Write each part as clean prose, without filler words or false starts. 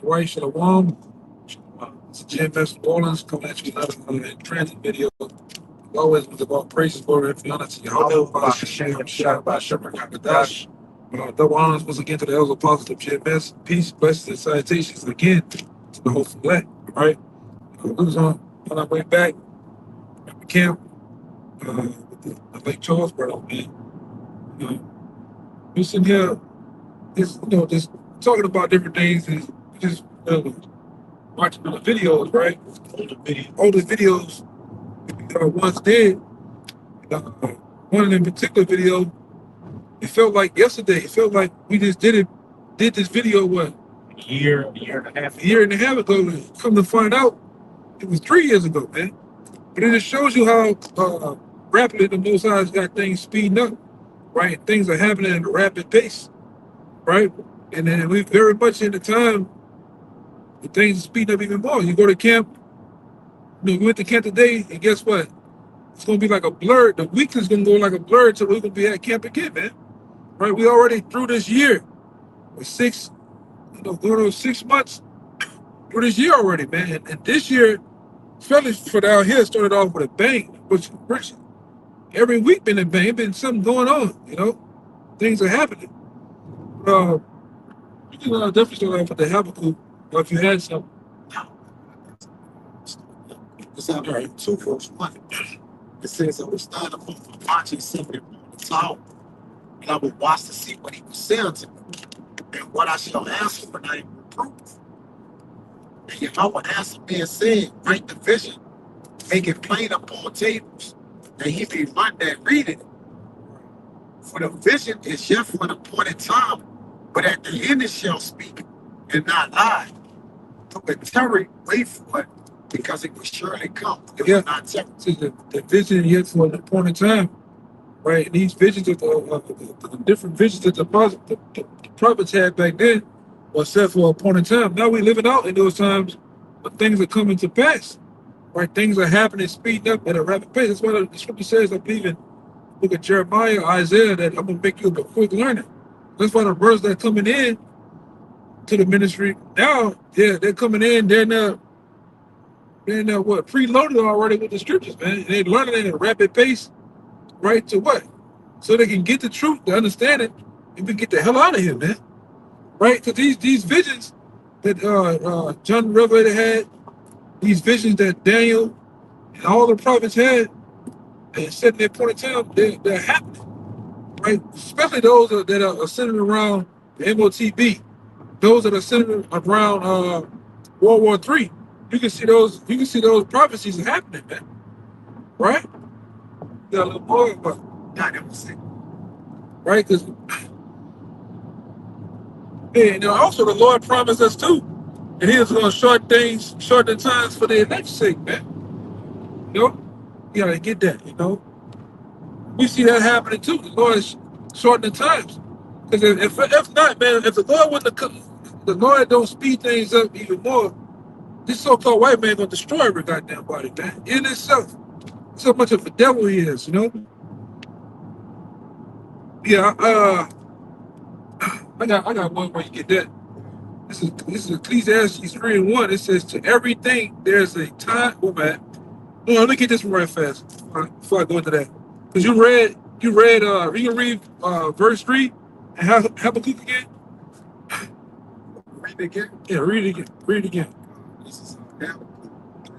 White Shalom. It's Gms New Orleans coming at you with another transit video. Always was about praises, glory, and honor to Yahweh, by Hashem, Shah, by Shepherd, Kakadash. Double honors once again to the elders apostles of GMS. Peace, blessings, and salutations again to the host elect. All right. We was on our way back at the camp with the Lake Charles brother, man. We sitting here, just talking about different things and just watching the videos, right? Older videos once did. One of them particular video, it felt like yesterday. It felt like we just did this video, what? A year and a half ago. And come to find out, it was 3 years ago, man. But it just shows you how rapidly the Most High's got things speeding up, right? Things are happening at a rapid pace, right? And then we very much in the time, the things are speeding up even more. You go to camp, we went to camp today, and guess what? It's going to be like a blur. The week is going to go like a blur until we're going to be at camp again, man. Right? We already through this year. With going on 6 months through this year already, man. And this year, especially for down here, started off with a bang. Which every week been a bang. Been something going on, Things are happening. You can definitely start off with the Habakkuk, or if you had some. It's out there in 2 verse 1. It says, I would stand upon my watching secret on the tower, and I would watch to see what he would say unto me, and what I shall answer when I am reproved. And Yahweh answered me and said, write the vision, make it plain upon tables, and he may run that read it. For the vision is yet for an appointed time, but at the end it shall speak, and not lie. Though it tarry, wait for it, because it will surely come. It will not tarry. See, the vision yet for an appointed time, right? And these visions of the different visions that the prophets had back then was set for an appointed time. Now we're living out in those times when things are coming to pass, right? Things are happening, speeding up at a rapid pace. That's why the scripture says, I believe in the book of Jeremiah, Isaiah, that I'm going to make you a quick learner. That's why the brothers that are coming in to the ministry now, they're coming in, they're not preloaded already with the scriptures, man. And they're learning at a rapid pace, right? To what? So they can get the truth, to understand it, and we get the hell out of here, man. Right? Because these visions that John the Revelator had, these visions that Daniel and all the prophets had, and set in their point of time, they're happening. Right? Especially those that are centered around the MOTB, those that are centered around World War III. You can see those prophecies are happening, man. Right? You got a little more, but right? Because and also the Lord promised us too, and He was going to shorten times for the elect's sake, man. You gotta get that. We see that happening too. The Lord is shortening times. Because if not, man, if the Lord wouldn't have, the Lord don't speed things up even more, this so-called white man gonna destroy every goddamn body, man. In itself. So much of a devil he is, Yeah, I got one where you get that. This is Ecclesiastes 3:1. It says, to everything there's a time. Oh man. No, let me get this one right fast before I go into that. Because you can read verse 3 and Habakkuk again. Read it again? Yeah, read it again. This is Habakkuk 3.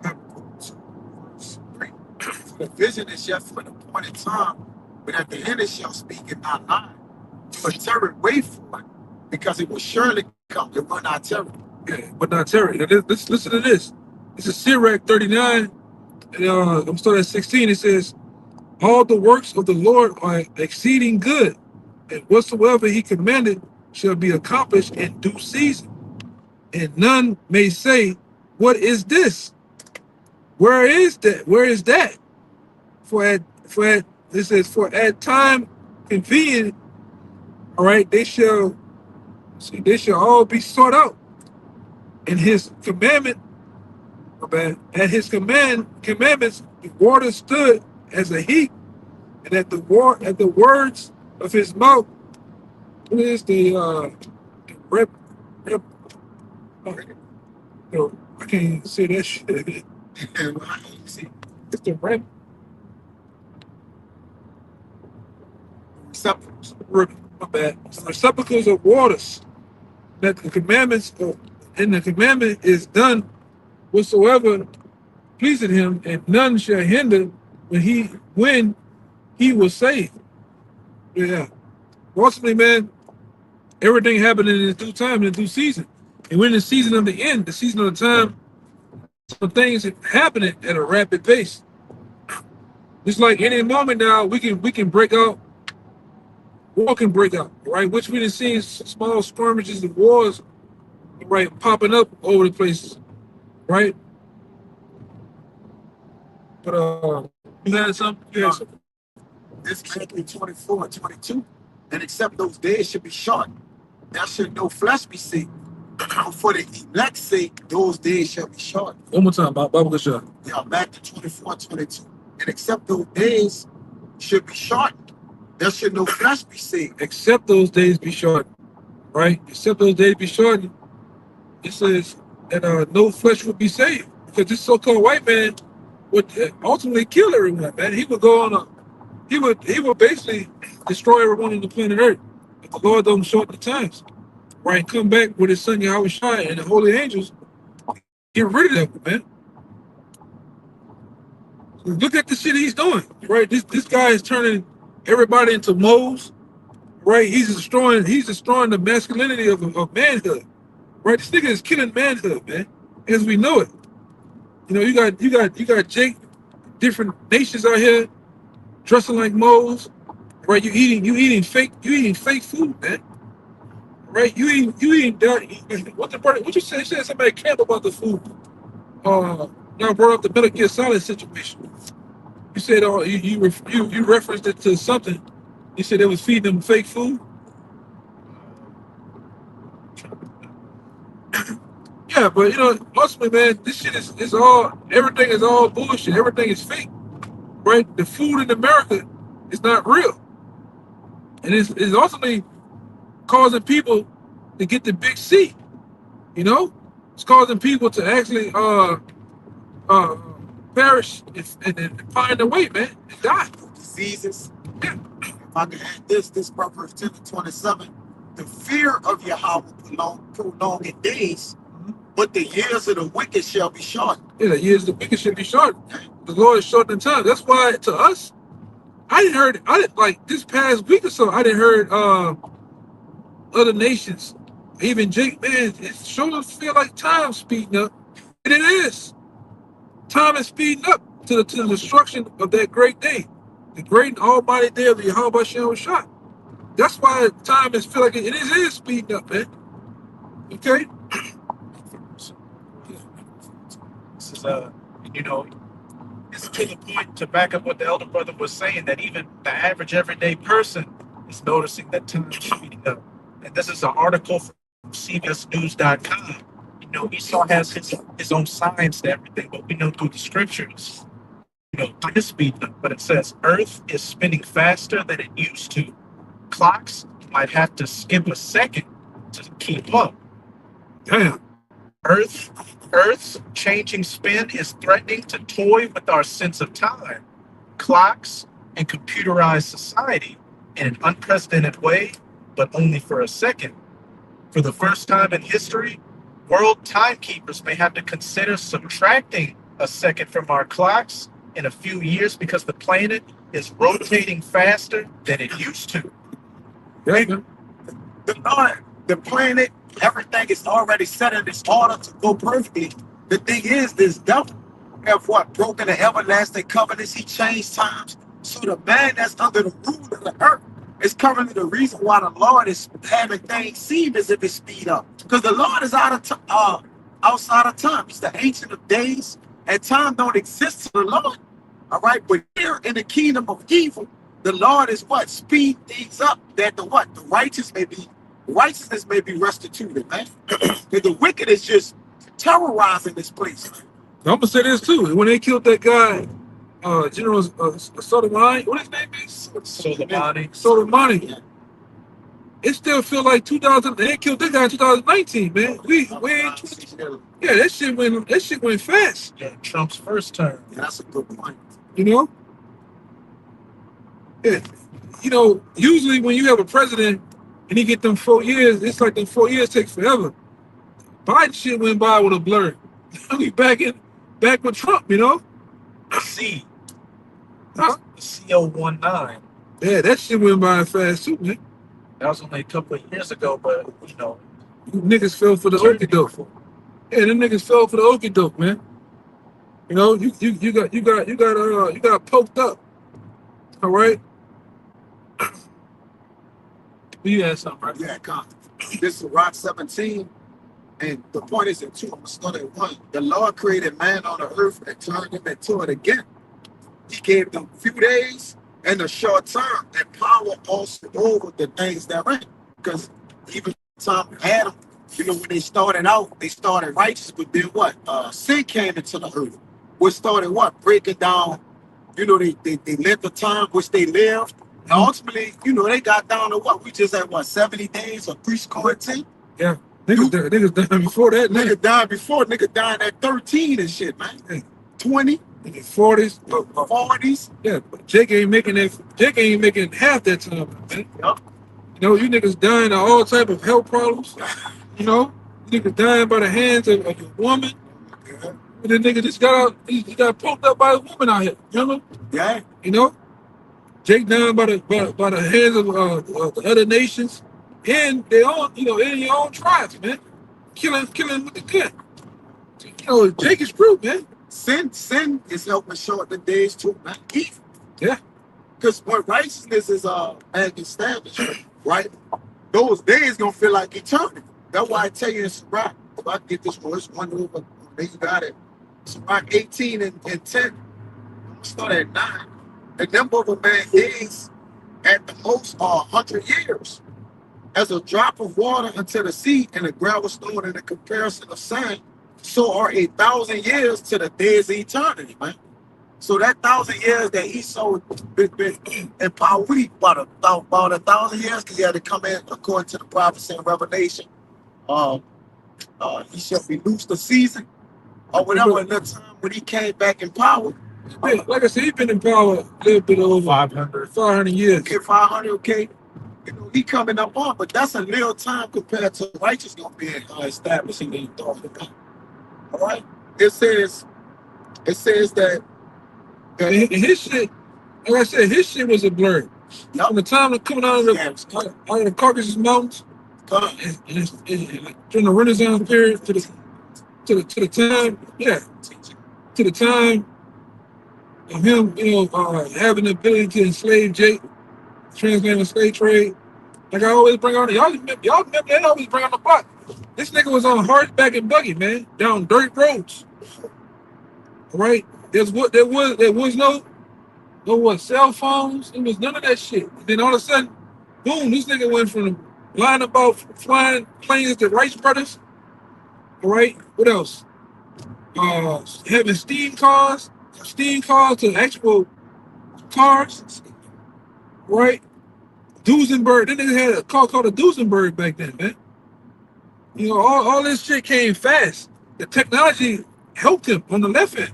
Habakkuk 2, verse 3. For the vision is yet for an appointed time, but at the end it shall speak and not lie. But tarry, wait for it, because it will surely come. It will not tarry. Yeah, but not tarry. Now, let's listen to this. This is Sirach 39, and I'm starting at 16. It says, all the works of the Lord are exceeding good, and whatsoever He commanded shall be accomplished in due season. And none may say, what is this? Where is that? Where is that? For at time convenient, all right, they shall all be sought out. And His commandment, at His commandments, the water stood as a heap, and at the words of his mouth. What is the rep no, I can't even say that shit. It's the rep receptacles. my bad. The receptacles of waters. That the commandments and the commandment is done whatsoever pleasing him, and none shall hinder when he was saved. Yeah. Ultimately, man, everything happened in its due time, in its due season. And we're in the season of the end, the season of the time, some things are happening at a rapid pace. Just like any moment now, we can break out, war can break out, right? Which we done seen small skirmishes and wars, right, popping up over the places, right? But you had something? You had something? This Matthew 24:22. And except those days should be short, there should no flesh be seen. For the elect's sake, those days shall be short. One more time, Bible shot. Yeah, Matthew 24:22. And except those days should be short, there should no flesh be seen. Except those days be short, right? Except those days be short, it says that no flesh would be saved. Because this so-called white man would ultimately kill everyone, man. He would go on he would basically destroy everyone on the planet Earth. If the Lord don't shorten the times, right? Come back with his son Yahweh Shai and the holy angels, get rid of them, man. Look at the shit he's doing, right? This guy is turning everybody into moles, right? He's destroying the masculinity of manhood, right? This nigga is killing manhood, man, as we know it. You know, you got Jake, different nations out here dressing like moles, right? You eating fake food, man. Right? You eating what you said somebody cared about the food. Now brought up the Metal Gear Solid situation. You said you referenced it to something. You said they was feeding them fake food. Yeah, but you know, ultimately, man, this shit is all everything is all bullshit. Everything is fake. Right? The food in America is not real. And it's ultimately causing people to get the big C. You know? It's causing people to actually perish and find their way, man, and die. Diseases. Yeah. If I can add this Proverbs 10:27, the fear of Yahweh will prolong your days, but the years of the wicked shall be short. Yeah, the years of the wicked shall be short. The Lord is shortening time. That's why to us, I didn't like this past week or so, I didn't heard other nations, even Jake, man, it sure feel like time speeding up. And it is. Time is speeding up to the destruction of that great day. The great and almighty day of the Yahweh Shem shot. That's why time is feel like it is speeding up, man. Okay? This is you know, it's to the point to back up what the elder brother was saying, that even the average everyday person is noticing that time is speeding up. And this is an article from CBSNews.com. You know, Esau has his own science to everything, but we know through the scriptures, you know, time is speeding up. But it says Earth is spinning faster than it used to. Clocks might have to skip a second to keep up. Damn. Earth's changing spin is threatening to toy with our sense of time. Clocks and computerized society in an unprecedented way, but only for a second. For the first time in history, world timekeepers may have to consider subtracting a second from our clocks in a few years because the planet is rotating faster than it used to. Yeah. The planet, everything is already set in its order to go perfectly. The thing is, this devil have what? Broken the everlasting covenants. He changed times. So the man that's under the rule of the earth is currently the reason why the Lord is having things seem as if it's speed up. Because the Lord is outside of time. He's the ancient of days, and time don't exist to the Lord. All right, but here in the kingdom of evil, the Lord is what? Speed things up that the righteousness may be restituted, man. Because the wicked is just terrorizing this place. I'm gonna say this too. When they killed that guy, General Sotomayor, what his name is? Soleimani. Soleimani. It still feel like 2000. They killed this guy in 2019, man. We ain't. Yeah, that shit went fast. Yeah, Trump's first term. Yeah, that's a good point. You know. Yeah. You know, usually when you have a president and he get them 4 years, it's like them 4 years take forever. Biden shit went by with a blur. We back with Trump, you know. C. Huh? The CO19. Yeah, that shit went by fast too, man. That was only a couple of years ago, but you know, You niggas fell for the okie doke. Yeah, them niggas fell for the okie doke, man. You know, you got poked up. All right. You had something, right? Yeah, come. This is Rock 17. And the point is in 2, I'm going to start at 1. The Lord created man on the earth and turned him into it again. He gave them few days and a short time and power also over the things that ran. Because even Tom Adam, you know, when they started out, they started righteous, but then what? Sin came into the earth. Which started what? Breaking down, you know, they lived the time which they lived. And ultimately, you know, they got down to what? We just had, what, 70 days of priest quarantine? Yeah. Niggas died before that. Nigga died before. Nigga died at 13 and shit, man. Hey. 20. In the 40s. 40s. Yeah, but Jake ain't making half that time, man. Yep. You know, you niggas dying of all type of health problems. You know, you niggas dying by the hands of a woman. Yeah. And the nigga just got poked up by a woman out here. You know? Yeah. You know? Jake dying by the hands of the other nations. And they own, you know, in your own tribes, man. Killing with the gun. You know, Jake is true, man. Sin is helping shorten the days too, man. Evil. Yeah. Because when righteousness is established, right? Those days gonna feel like eternity. That's why I tell you it's right. If I get this verse 1 over, then you got it. It's Rock 18 and 10. Start at 9. The number of a man's days at the most are 100 years. As a drop of water unto the sea and a gravel stone in the comparison of sand, so are 1,000 years to the days of eternity, man. So that 1,000 years that Esau been in power, about 1,000 years, because he had to come in according to the prophecy and Revelation. He shall be loosed the season or whatever. In that time when he came back in power. Yeah, like I said, he's been in power a little bit over 500 years. Okay, 500. Okay. You know, he coming up on, but that's a little time compared to righteous gonna be establishing the authority. All right. It says that And his shit, like I said, his shit was a blur. Yep. From the time of coming out of the Caucasus Mountains, and during the Renaissance period to the time, yeah, to the time of him, you know, having the ability to enslave Jake, translating the slave trade. Like I always bring on, y'all remember they always bring on the block. This nigga was on horseback and buggy, man, down dirt roads. All right, there was no what, cell phones. It was none of that shit. And then all of a sudden, boom, this nigga went from lying about flying planes to Rice Brothers. All right, what else? Having steam cars to actual cars. Right? Duesenberg. That nigga had a car called a Duesenberg back then, man. You know, all this shit came fast. The technology helped him on the left end.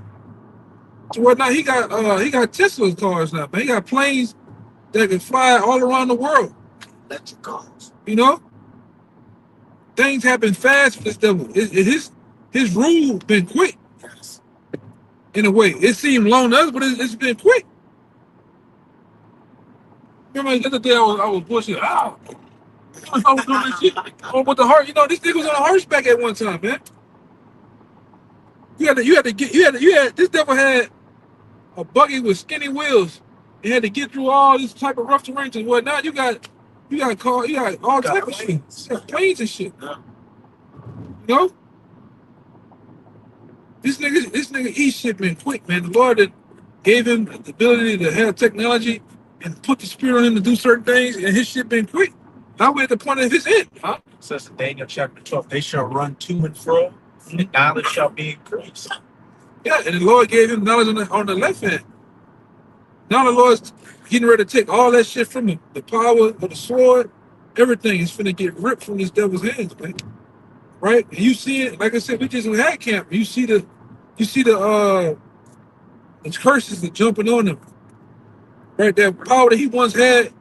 So what now he got Tesla's cars now, man. He got planes that can fly all around the world. electric cars. You know? Things happen fast for this devil. His rule been quick. Yes. In a way. It seemed long to us, but it's been quick. Remember the other day I was bullshit. I was doing this shit. Oh, with the heart, you know, this nigga was on a horseback at one time, man. You had this devil had a buggy with skinny wheels. He had to get through all this type of rough terrain and whatnot. You got all type of shit. You got planes and shit. Yeah. You know? This nigga eat shit, man, quick, man. The Lord that gave him the ability to have technology and put the spirit on him to do certain things, and his shit been quick. Now we're at the point of his end. Huh? It says in Daniel chapter 12, they shall run to and fro, and knowledge shall be increased. Yeah, and the Lord gave him knowledge on the left hand. Now the Lord's getting ready to take all that shit from him. The power of the sword, everything is finna get ripped from this devil's hands, man. Right? And you see it, like I said, we just had camp. The curses that jumping on him. Right? That power that he once had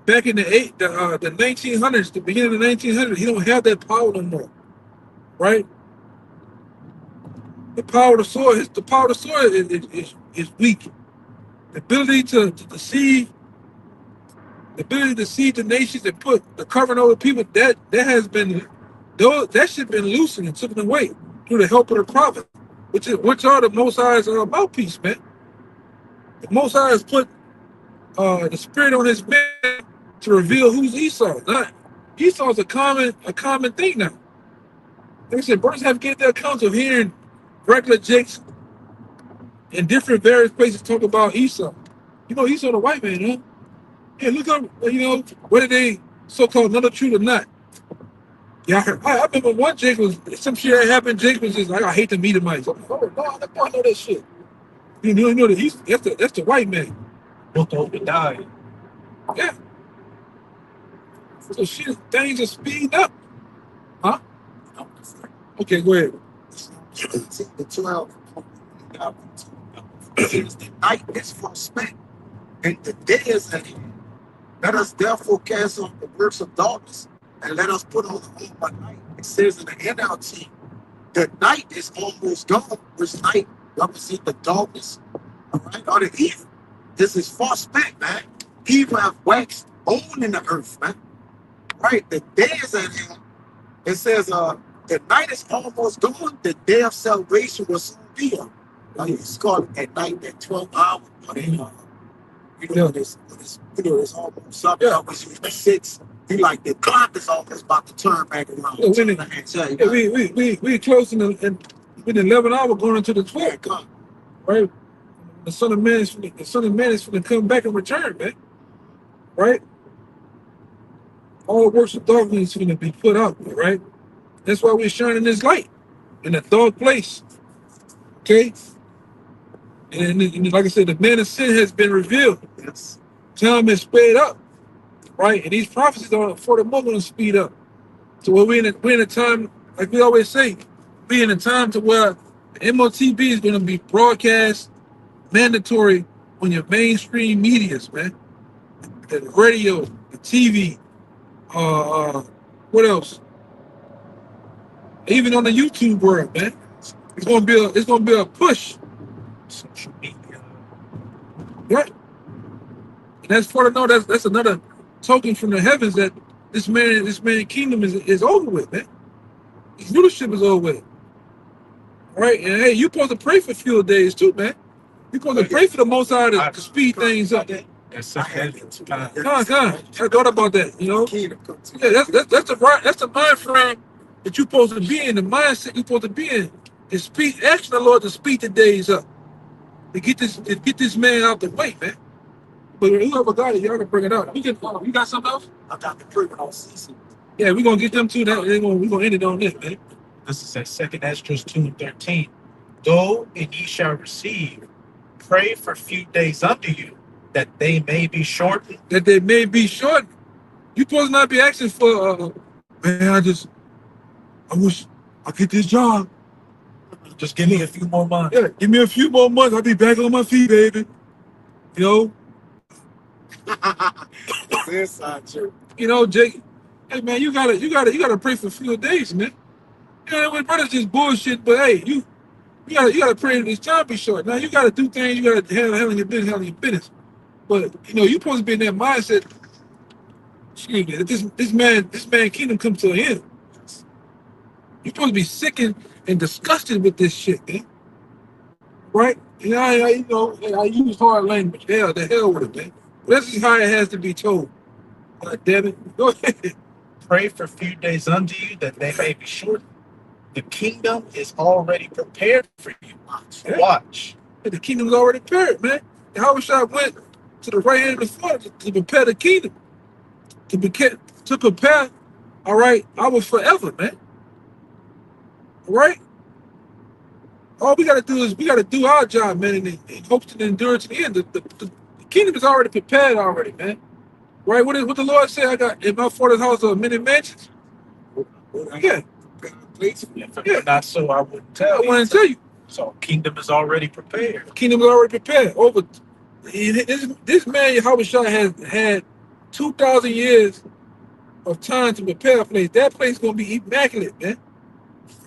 back in the 1900s, the beginning of the 1900s, he don't have that power no more. Right? The power of the sword is weak. The ability to deceive, the ability to deceive the nations and put the covering over people, that shit been loosened and taken away through the help of the prophets, which are the Most High's mouthpiece, man. The Most High has put the spirit on his man to reveal who's Esau. Not Esau's a common thing now. Like I said, brothers have get their accounts of hearing regular jakes in different various places talk about Esau. You know, Esau the white man, huh? Yeah, look up, whether they so-called another truth or not. Yeah, I remember one Jake was, some shit that happened, Jake was just like, I hate the Edomites. I'm like, oh, no, I know that shit. You know that's the white man. Built over to die. Yeah. So shit, things are speeding up. Huh? Okay, go ahead. The 12 says the night is far spent, and the day is at hand. Let us therefore cast off the works of darkness, and let us put on the armor of night. It says in the NLT, the night is almost gone, which night represents the darkness, all right, or the evil. This is far spent, man. Evil have waxed old in the earth, man. Right? The day is at hand. It says, the night is almost gone, the day of salvation will soon be up. Like it's called at night, that 12 hours, it's almost something that was usually 6. Be like the clock is almost about to turn back around. We close in the 11 hour going into the 12, right? The Son of Man is going to come back and return, man. Right? All works of darkness is going to be put out, right? That's why we're shining this light in a dark place. Okay? And like I said, the man of sin has been revealed. Yes. Time has sped up, right? And these prophecies are for the moment to speed up. So we're in a time, like we always say, we're in a time to where the MOTB is going to be broadcast mandatory on your mainstream medias, man. The radio, the TV, what else? Even on the YouTube world, man. It's gonna be a push. Social media. Right. And that's for that's another token from the heavens that this man kingdom is over with, man. His rulership is over with. All right, and hey, you're supposed to pray for fewer days too, man. You're supposed to pray for the Most High to speed things up. That's Come on. I thought about that, Yeah, that's the mind frame that you're supposed to be in, the mindset you're supposed to be in. Is speed, asking the Lord to speed the days up. To get this man out the way, man. But whoever got it, y'all can bring it out. You got something else? I got the criminal season. Yeah, we're gonna get them to that. We're gonna end it on this, man. This is at 2 Esdras 2:13. Go and ye shall receive. Pray for few days unto you, that they may be shortened. That they may be shortened. You supposed not be asking for, man, I wish I get this job. Just give me a few more months. Yeah, give me a few more months. I'll be back on my feet, baby. Jake. Hey, man, you gotta pray for fewer days, man. When brothers just bullshit, but hey, you gotta pray that this time be short. Now you gotta do things. You gotta handle your business. But you supposed to be in that mindset. Excuse me. That this man kingdom comes to an end. You're supposed to be sickened and disgusted with this shit, man. Right? I use hard language. The hell with it, man. But this is how it has to be told. God damn it. Go ahead. Pray for few days unto you, that they may be shortened. The kingdom is already prepared for you. Watch. The kingdom's already prepared, man. Yahushua went to the right hand of the Father to prepare the kingdom. To prepare, all right, our forever, man. All right? All we got to do is we got to do our job, man, and hope to endure to the end. kingdom is already prepared already, man. Right? What the Lord said, I got in my father's house are many mansions. Yeah. If not so, I wouldn't tell I you. want to tell you. So kingdom is already prepared. The kingdom is already prepared. This man Yahushua has had 2,000 years of time to prepare a place. That place is gonna be immaculate, man.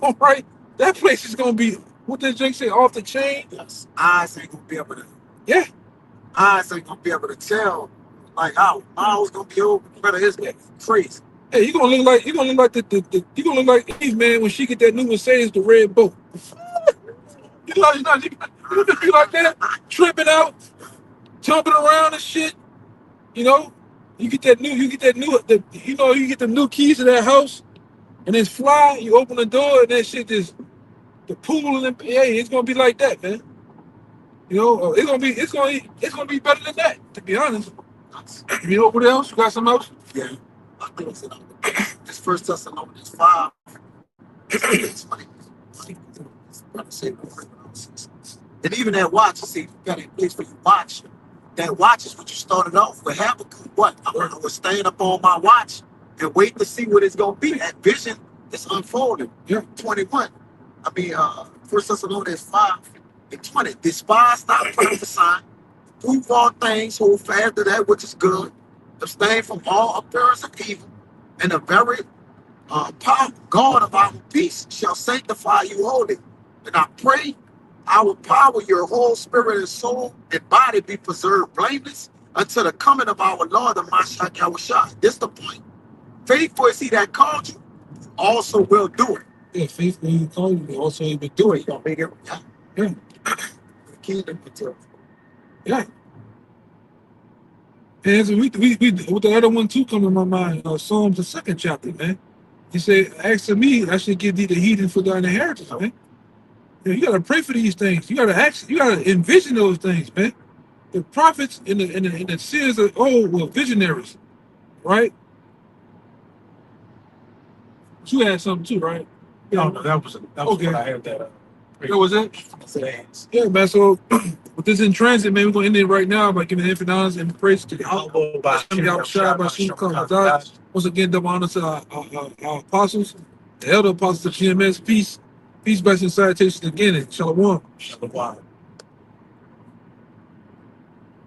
All right, that place is gonna be, what did Jake say, off the chain? Yes. Eyes ain't gonna be able to. Yeah. Eyes ain't gonna be able to tell. Like how miles gonna be over. Brother, it's crazy. Hey, you gonna look like you gonna look like Eve, man, when she get that new Mercedes, the red boat. you gonna be like that, tripping out, jumping around and shit. You know, you get the new keys to that house, and it's fly. You open the door, and that shit just the pool and hey, it's gonna be like that, man. You know, it's gonna be better than that, to be honest. You know what else? You got something else? Yeah. This First Thessalonians 5. And even that watch, you see, you got a place for your watch. That watch is what you started off with. Habakkuk, what? I'm going to stand up on my watch and wait to see what it's going to be. That vision is unfolding. Yeah. 21. I mean, First Thessalonians 5:20. Despise not prophesying. Prove all things, hold fast to that which is good. Abstain from all appearance of evil. And the very God of our peace shall sanctify you wholly. And I pray our power, your whole spirit and soul and body be preserved blameless until the coming of our Lord, the Mashiach Yahushua. This is the point. Faithful is he that called you, also will do it. Yeah, faithful you called you, also able to Do it. You're going to make it. Yeah. The kingdom material. Yeah. And so we with the other one too come to my mind, Psalms the 2nd chapter, man. He said, ask of me, I should give thee the heathen for thine inheritance, man. You gotta pray for these things. You gotta envision those things, man. The prophets and the seers of old were visionaries, right? You had something too, right? No, that was Okay. what I had that. That was it? Sayings. Yeah, man. So with this in transit, man, we're gonna end it right now by giving infinite honors and praise to the once again, double honors to our apostles, the elder apostles of GMS. Peace, blessings, salutations again, and shalom. Shalom.